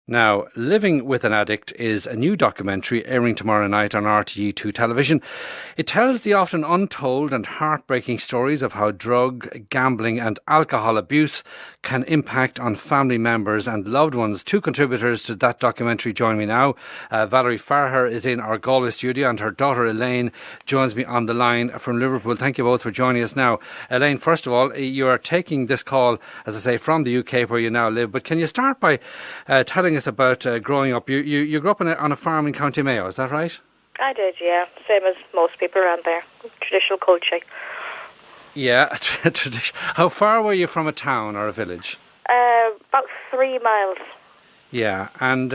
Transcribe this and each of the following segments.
Now, Living with an Addict is a new documentary airing tomorrow night on RTE2 television. It tells the often untold and heartbreaking stories of how drug, gambling and alcohol abuse can impact on family members and loved ones. Two contributors to that documentary join me now. Valerie Farragher is in our Galway studio and her daughter Elaine joins me on the line from Liverpool. Thank you both for joining us now. Elaine, first of all, you are taking this call, as I say, from the UK where you now live, but can you start by telling us about growing up? You grew up on a farm in County Mayo, is that right? I did, yeah. Same as most people around there. Traditional culture. Yeah. How far were you from a town or a village? About 3 miles. Yeah, and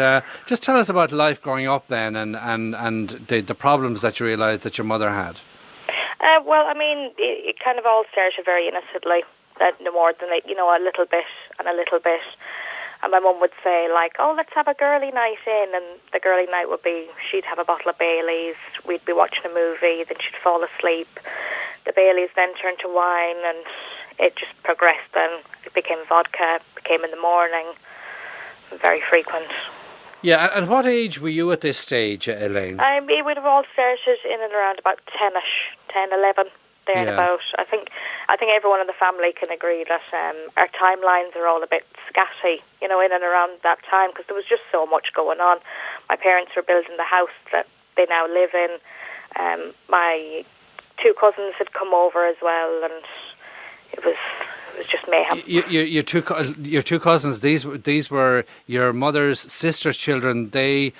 just tell us about life growing up then and the problems that you realised that your mother had. Well, I mean, it kind of all started very innocently. No more than, a little bit and a little bit. And my mum would say, like, oh, let's have a girly night in. And the girly night would be, she'd have a bottle of Baileys, we'd be watching a movie, then she'd fall asleep. The Baileys then turned to wine, and it just progressed then. It became vodka, became in the morning, very frequent. Yeah, at what age were you at this stage, Elaine? We would have all started in and around about 10-ish, 10, 11. There and about. I think everyone in the family can agree that our timelines are all a bit scatty, in and around that time, because there was just so much going on. My parents were building the house that they now live in. My two cousins had come over as well, and it was just mayhem. Your two cousins, these were your mother's sister's children. They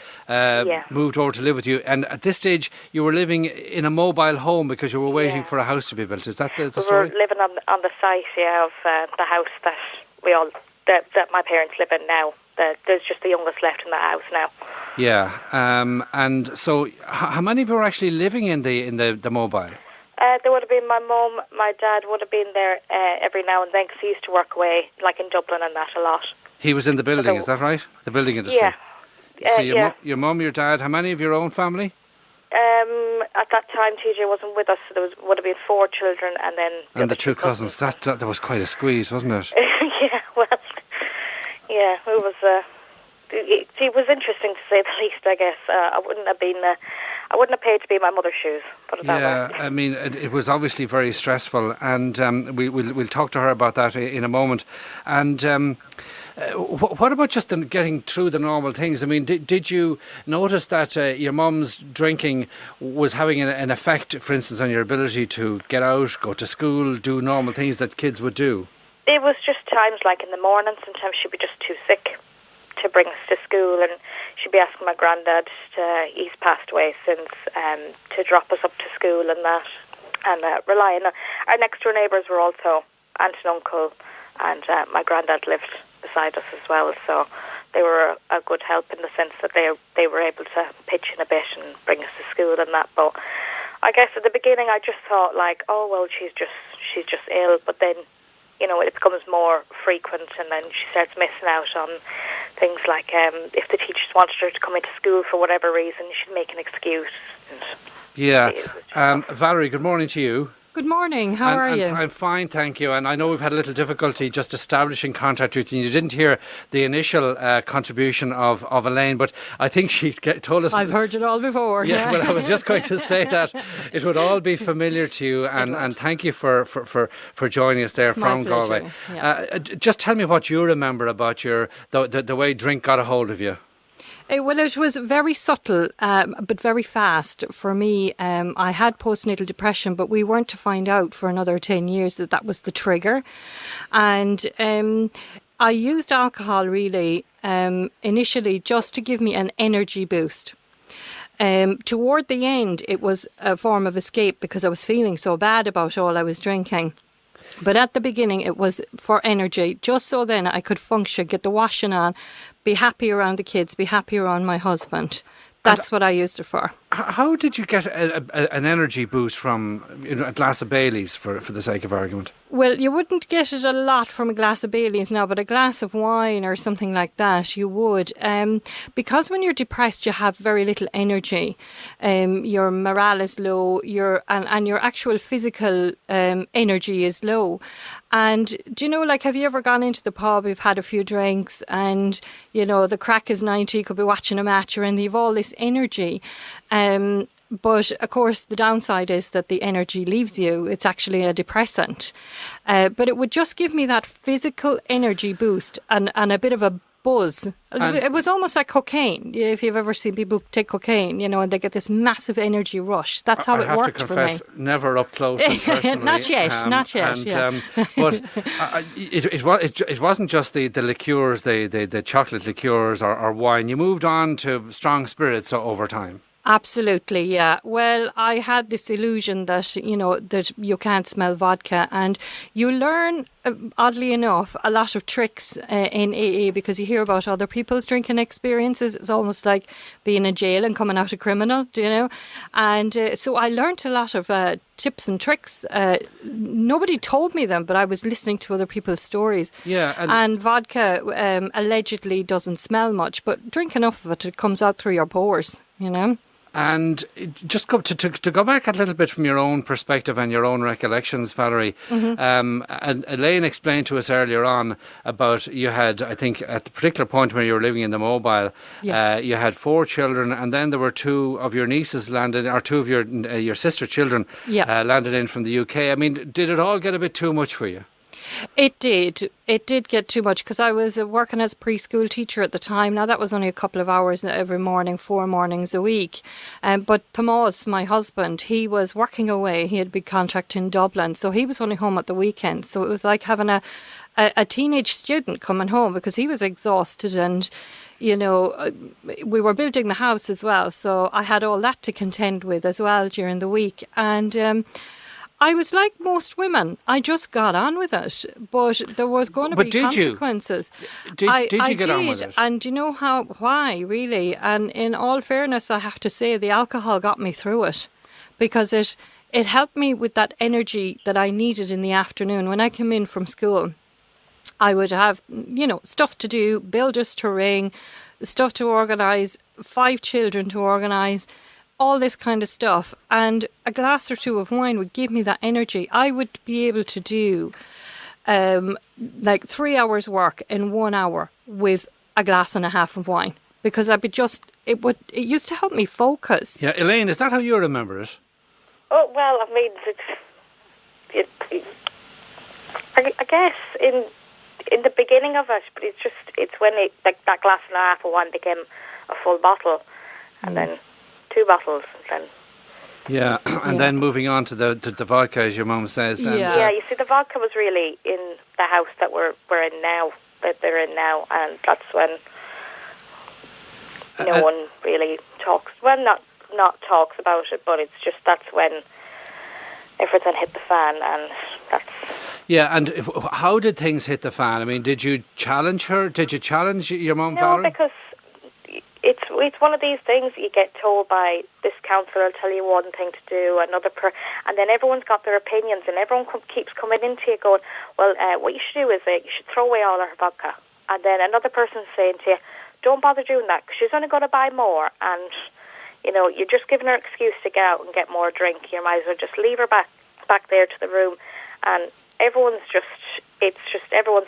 moved over to live with you, and at this stage you were living in a mobile home because you were waiting for a house to be built. Is that the story? We were living on the site, of the house that my parents live in now. There's just the youngest left in that house now. Yeah, and so how many of you were actually living in the mobile? There would have been my mum, my dad would have been there every now and then because he used to work away, like in Dublin and that a lot. He was in the building, is that right? The building industry? Yeah. So your mum, your dad, how many of your own family? At that time, TJ wasn't with us, so there would have been 4 children and then... And the two cousins. That was quite a squeeze, wasn't it? It was... It was interesting to say the least, I guess. I wouldn't have paid to be in my mother's shoes, put it that way. Yeah, I mean, it was obviously very stressful, and we'll talk to her about that in a moment. And what about just getting through the normal things? I mean, did you notice that your mum's drinking was having an effect, for instance, on your ability to get out, go to school, do normal things that kids would do? It was just times like in the morning, sometimes she'd be just too sick to bring us to school, and she'd be asking my granddad, he's passed away since, to drop us up to school and that, and relying on our next door neighbours were also aunt and uncle, and my granddad lived beside us as well, so they were a good help in the sense that they were able to pitch in a bit and bring us to school and that. But I guess at the beginning I just thought like, oh well, she's just ill, but then it becomes more frequent, and then she starts missing out on things like if the teachers wanted her to come into school for whatever reason, she'd make an excuse. Valerie, good morning to you. Good morning, how are you? I'm fine, thank you. And I know we've had a little difficulty just establishing contact with you. You didn't hear the initial contribution of Elaine, but I think she told us... I've heard it all before. Yeah, well, I was just going to say that it would all be familiar to you, and thank you for joining us there it's from Galway. Yeah. Just tell me what you remember about the way drink got a hold of you. Well, it was very subtle, but very fast. For me, I had postnatal depression, but we weren't to find out for another 10 years that was the trigger. And I used alcohol really initially just to give me an energy boost. Toward the end, it was a form of escape because I was feeling so bad about all I was drinking. But at the beginning, it was for energy, just so then I could function, get the washing on, be happy around the kids, be happy around my husband. That's what I used it for. How did you get an energy boost from a glass of Baileys, for the sake of argument? Well, you wouldn't get it a lot from a glass of Baileys now, but a glass of wine or something like that, you would. Because when you're depressed, you have very little energy. Your morale is low, and your actual physical energy is low. And do you know, like, have you ever gone into the pub, you've had a few drinks and, you know, the crack is 90, you could be watching a match and you've all this energy. But of course, the downside is that the energy leaves you. It's actually a depressant. But it would just give me that physical energy boost and a bit of a buzz. It was almost like cocaine. If you've ever seen people take cocaine, you know, and they get this massive energy rush. That's how it worked for me. I have to confess, never up close and personally. Not yet, not yet. But it wasn't just the liqueurs, the chocolate liqueurs or wine. You moved on to strong spirits over time. Absolutely, yeah. Well, I had this illusion that, you know, that you can't smell vodka, and you learn, oddly enough, a lot of tricks in AA because you hear about other people's drinking experiences. It's almost like being in jail and coming out a criminal, you know. And so I learned a lot of tips and tricks. Nobody told me them, but I was listening to other people's stories. Yeah, and vodka allegedly doesn't smell much, but drink enough of it, it comes out through your pores, you know. And just to go back a little bit from your own perspective and your own recollections, Valerie, and Elaine explained to us earlier on about you had, I think, at the particular point when you were living in the mobile, you had 4 children, and then there were 2 of your nieces landed, or 2 of your sister children landed in from the UK. I mean, did it all get a bit too much for you? It did. It did get too much because I was working as a preschool teacher at the time. Now, that was only a couple of hours every morning, 4 mornings a week. But Tomas, my husband, he was working away. He had a big contract in Dublin, so he was only home at the weekend. So it was like having a teenage student coming home because he was exhausted and, you know, we were building the house as well. So I had all that to contend with as well during the week. And I was like most women. I just got on with it, but there was going to be consequences. Did you get on with it? And you know why, really? And in all fairness, I have to say the alcohol got me through it because it helped me with that energy that I needed in the afternoon. When I came in from school, I would have, you know, stuff to do, builders to ring, stuff to organise, 5 children to organise, all this kind of stuff, and a glass or 2 of wine would give me that energy. I would be able to do like 3 hours work in 1 hour with a glass and a half of wine because I'd be it used to help me focus. Yeah, Elaine, is that how you remember it? Oh, well, I mean, I guess in the beginning of it, but it's when that glass and a half of wine became a full bottle, and then 2 bottles, and then then moving on to the vodka, as your mum says. And, you see, the vodka was really in the house that we're in now, that they're in now, and that's when no one really talks. Well, not talks about it, but it's just that's when everything hit the fan, and that's. Yeah, and how did things hit the fan? I mean, did you challenge her? Did you challenge your mum, Valerie? No, because it's one of these things you get told by this counsellor will tell you one thing to do, and then everyone's got their opinions, and everyone keeps coming into you going, well, what you should do is you should throw away all her vodka, and then another person's saying to you, don't bother doing that because she's only going to buy more, and you know you're just giving her an excuse to get out and get more drink. You might as well just leave her back there to the room, and everyone's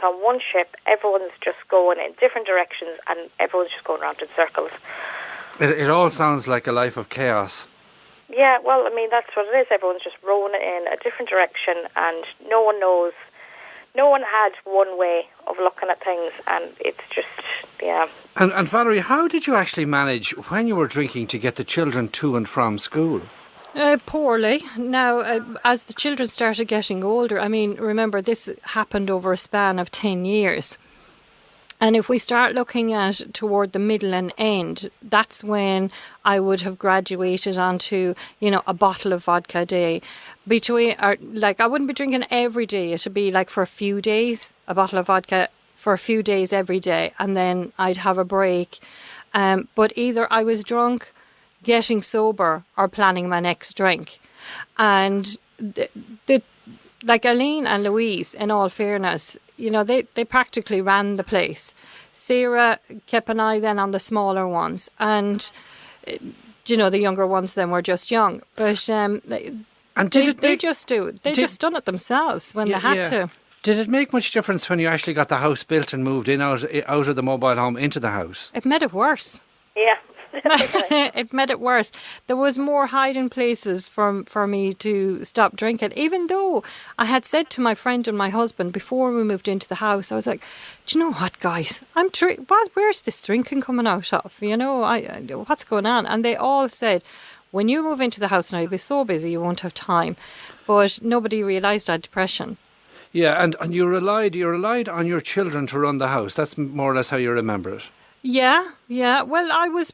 on one ship, everyone's just going in different directions, and everyone's just going around in circles. It all sounds like a life of chaos. Yeah, well, I mean, that's what it is. Everyone's just rolling in a different direction, and no one knows. No one had one way of looking at things, and it's just, yeah. And Valerie, how did you actually manage, when you were drinking, to get the children to and from school? Poorly. Now, as the children started getting older, I mean, remember, this happened over a span of 10 years. And if we start looking at toward the middle and end, that's when I would have graduated onto, you know, a bottle of vodka a day. I wouldn't be drinking every day. It would be like for a few days, a bottle of vodka for a few days every day. And then I'd have a break. But either I was drunk, getting sober, or planning my next drink. And like Elaine and Louise, in all fairness, you know, they practically ran the place. Sarah kept an eye then on the smaller ones, and you know, the younger ones then were just young. But they just done it themselves when they had to. Did it make much difference when you actually got the house built and moved in out of the mobile home into the house? It made it worse. Yeah. It made it worse. There was more hiding places for me to stop drinking. Even though I had said to my friend and my husband before we moved into the house, I was like, "Do you know what, guys? Where's this drinking coming out of? You know, what's going on?" And they all said, "When you move into the house now, you'll be so busy you won't have time." But nobody realised I had depression. Yeah, and you relied on your children to run the house. That's more or less how you remember it. Yeah. Well, I was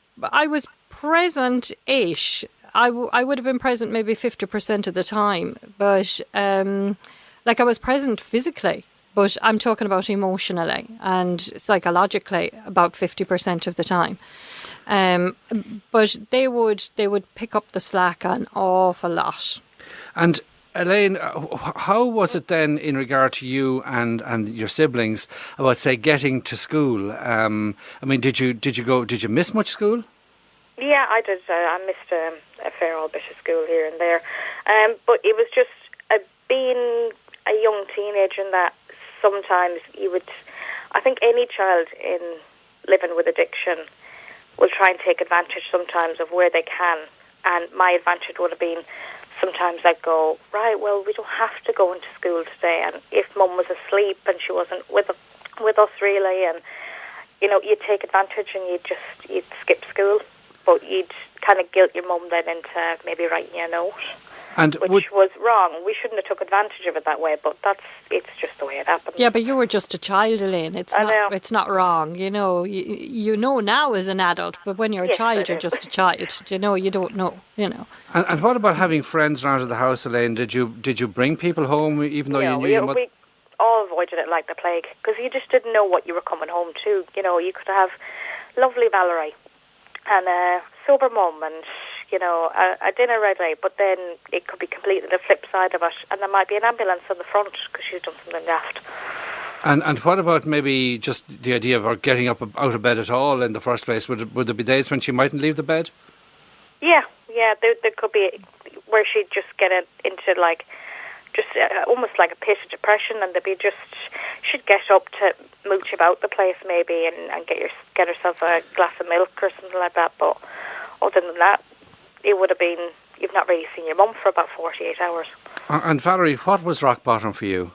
present-ish. I would have been present maybe 50% of the time, but like I was present physically, but I'm talking about emotionally and psychologically about 50% of the time. But they would pick up the slack an awful lot. And Elaine, how was it then in regard to you and your siblings about, say, getting to school? I mean, did you miss much school? Yeah, I did. I missed a fair old bit of school here and there. But it was just being a young teenager in that sometimes I think any child in living with addiction will try and take advantage sometimes of where they can. And my advantage would have been sometimes I'd go, right, well, we don't have to go into school today. And if Mum was asleep and she wasn't with us really, and, you know, you'd take advantage and you'd skip school. But you'd kind of guilt your mum then into maybe writing you a note, which was wrong. We shouldn't have took advantage of it that way, but it's just the way it happened. Yeah, but you were just a child, Elaine. It's not wrong. You know, you know now as an adult, but when you're a child, you're just a child. You know, you don't know. You know. And what about having friends around the house, Elaine? Did you bring people home even though you knew your mother? We all avoided it like the plague because you just didn't know what you were coming home to. You know, you could have lovely Valerie and a sober mum and, you know, a dinner ready, but then it could be completely the flip side of it, and there might be an ambulance on the front because she's done something daft. And what about maybe just the idea of her getting up out of bed at all in the first place? Would there be days when she mightn't leave the bed? Yeah, there could be where she'd just get into like just almost like a pit of depression, and she'd get up to mooch about the place maybe and get herself a glass of milk or something like that. But other than that, it would have been, you've not really seen your mum for about 48 hours. And Valerie, what was rock bottom for you?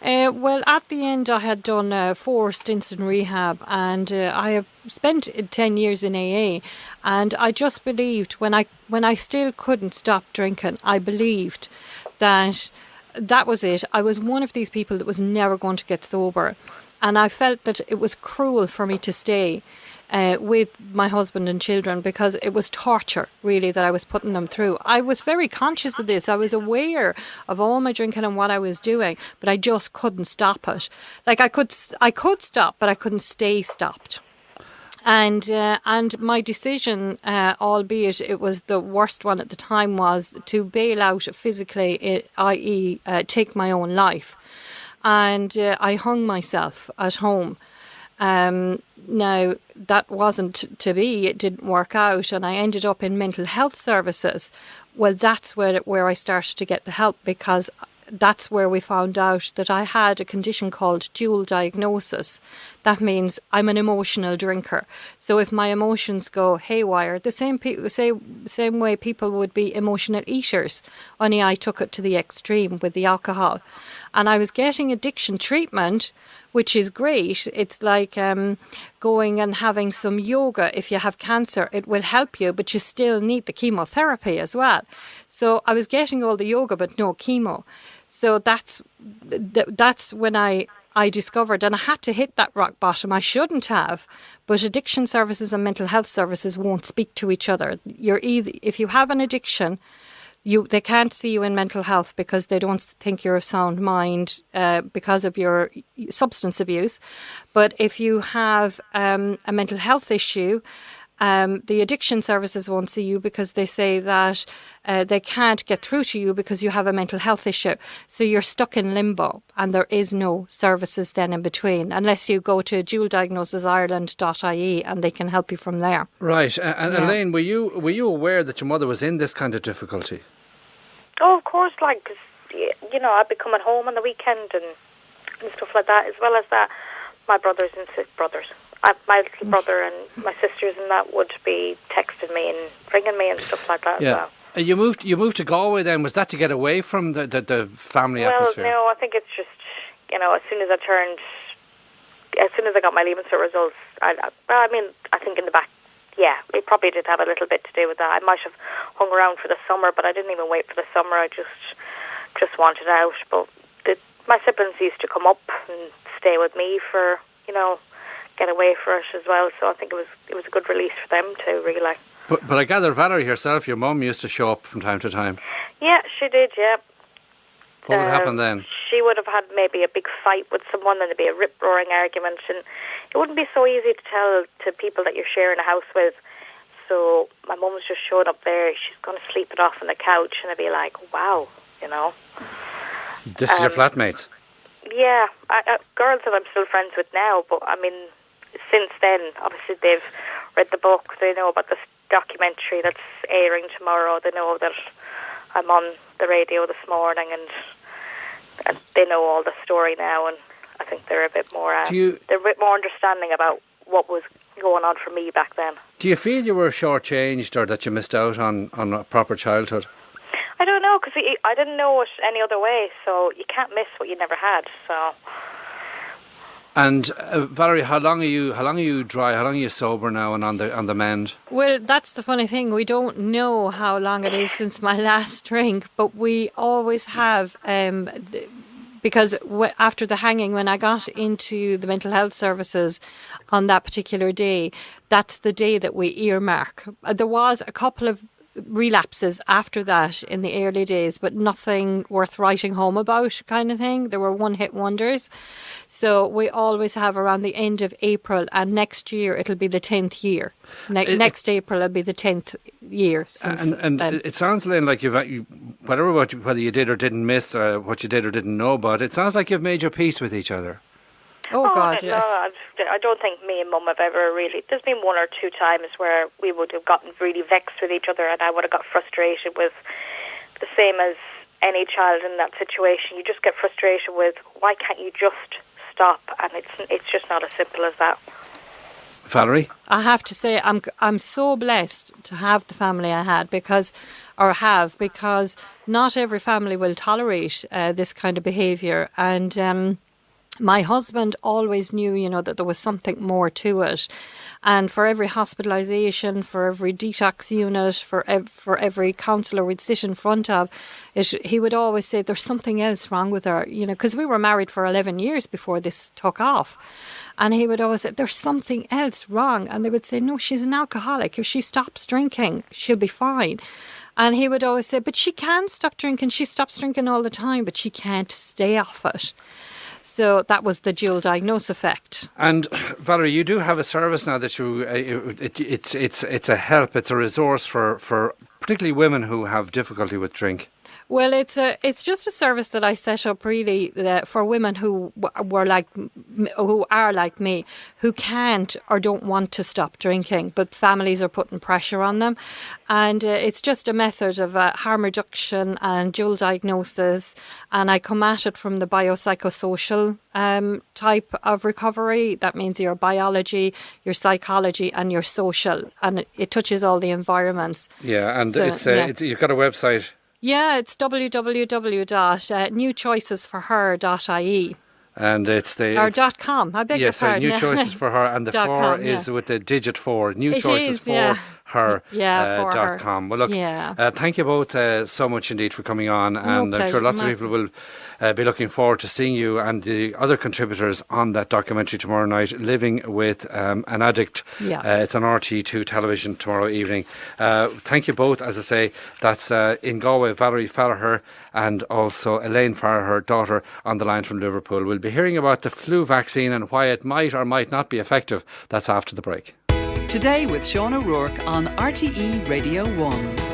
Well, at the end, I had done 4 stints in rehab, and I have spent 10 years in AA. And I just believed when I still couldn't stop drinking, I believed that was it. I was one of these people that was never going to get sober, and I felt that it was cruel for me to stay with my husband and children because it was torture, really, that I was putting them through. I was very conscious of this. I was aware of all my drinking and what I was doing, but I just couldn't stop it. Like I could stop, but I couldn't stay stopped. And my decision, albeit it was the worst one at the time, was to bail out physically, i.e. Take my own life. And I hung myself at home. Now, that wasn't to be. It didn't work out, and I ended up in mental health services. Well, that's where I started to get the help, because that's where we found out that I had a condition called dual diagnosis. That means I'm an emotional drinker. So if my emotions go haywire, the same way people would be emotional eaters, only I took it to the extreme with the alcohol. And I was getting addiction treatment, which is great. It's like going and having some yoga. If you have cancer, it will help you, but you still need the chemotherapy as well. So I was getting all the yoga, but no chemo. So that's when I discovered, and I had to hit that rock bottom. I shouldn't have, but addiction services and mental health services won't speak to each other. If you have an addiction, they can't see you in mental health because they don't think you're of sound mind because of your substance abuse. But if you have a mental health issue, the addiction services won't see you because they say that they can't get through to you because you have a mental health issue. So you're stuck in limbo, and there is no services then in between, unless you go to dualdiagnosisireland.ie and they can help you from there. Right. And yeah. Elaine, were you aware that your mother was in this kind of difficulty? Oh, of course, because, you know, I'd be coming home on the weekend and and stuff like that. As well as that, my brothers and my little brother and my sisters and that would be texting me and ringing me and stuff like that as well. You moved to Galway then. Was that to get away from the family atmosphere? Well, no, I think it's just, as soon as I got my Leaving Cert results, I think in the back, it probably did have a little bit to do with that. I might have hung around for the summer, but I didn't even wait for the summer. I just wanted out. But my siblings used to come up and stay with me for, get away for it as well. So I think it was a good release for them too, really. But I gather Valerie herself, your mum, used to show up from time to time. Yeah, she did, yeah. What would happen then? She would have had maybe a big fight with someone and there'd be a rip-roaring argument, and it wouldn't be so easy to tell to people that you're sharing a house with. So my mum was just showing up there, she's going to sleep it off on the couch, and I'd be like, wow, This is your flatmates? Yeah, girls that I'm still friends with now, but I mean, since then, obviously they've read the book, they know about the documentary that's airing tomorrow, they know that I'm on the radio this morning, and they know all the story now, and I think they're a bit more understanding about what was going on for me back then. Do you feel you were shortchanged or that you missed out on a proper childhood? I don't know, because I didn't know it any other way, so you can't miss what you never had. So. And Valerie, how long are you dry? How long are you sober now and on the mend? Well, that's the funny thing. We don't know how long it is since my last drink, but we always have. Because after the hanging, when I got into the mental health services on that particular day, that's the day that we earmark. There was a couple of relapses after that in the early days, but nothing worth writing home about kind of thing. There were one-hit wonders. So we always have around the end of April, and next year it'll be the 10th year. Next April will be the 10th year since and then. It sounds, Elaine, like whether you did or didn't miss, or what you did or didn't know about, it sounds like you've made your peace with each other. Oh God, no, I don't think me and Mum have ever really. There's been one or two times where we would have gotten really vexed with each other, and I would have got frustrated with, the same as any child in that situation. You just get frustrated with, why can't you just stop? And it's just not as simple as that. Valerie? I have to say I'm so blessed to have the family I had because not every family will tolerate this kind of behaviour, and my husband always knew, that there was something more to it. And for every hospitalisation, for every detox unit, for every counsellor we'd sit in front of, he would always say, there's something else wrong with her, because we were married for 11 years before this took off. And he would always say, there's something else wrong. And they would say, no, she's an alcoholic. If she stops drinking, she'll be fine. And he would always say, but she can stop drinking. She stops drinking all the time, but she can't stay off it. So that was the dual diagnose effect. And Valerie, you do have a service now that it's a help, it's a resource for particularly women who have difficulty with drink. Well, it's just a service that I set up really for women who are like me, who can't or don't want to stop drinking, but families are putting pressure on them, and it's just a method of harm reduction and dual diagnosis, and I come at it from the biopsychosocial type of recovery. That means your biology, your psychology, and your social, and it touches all the environments. Yeah, and so, you've got a website. Yeah, it's www.newchoicesforher.ie. And it's the... Or .com, I beg your pardon. New Choices for Her, and the .com, is with the digit 4. New Choices for Her. .com. Well, look, thank you both so much indeed for coming on, and I'm sure lots of people will be looking forward to seeing you and the other contributors on that documentary tomorrow night, Living with an Addict. It's on RTE2 television tomorrow evening. Thank you both. As I say, that's in Galway, Valerie Farragher, and also Elaine Farragher, daughter, on the line from Liverpool. We'll be hearing about the flu vaccine and why it might or might not be effective. That's after the break. Today with Sean O'Rourke on RTE Radio 1.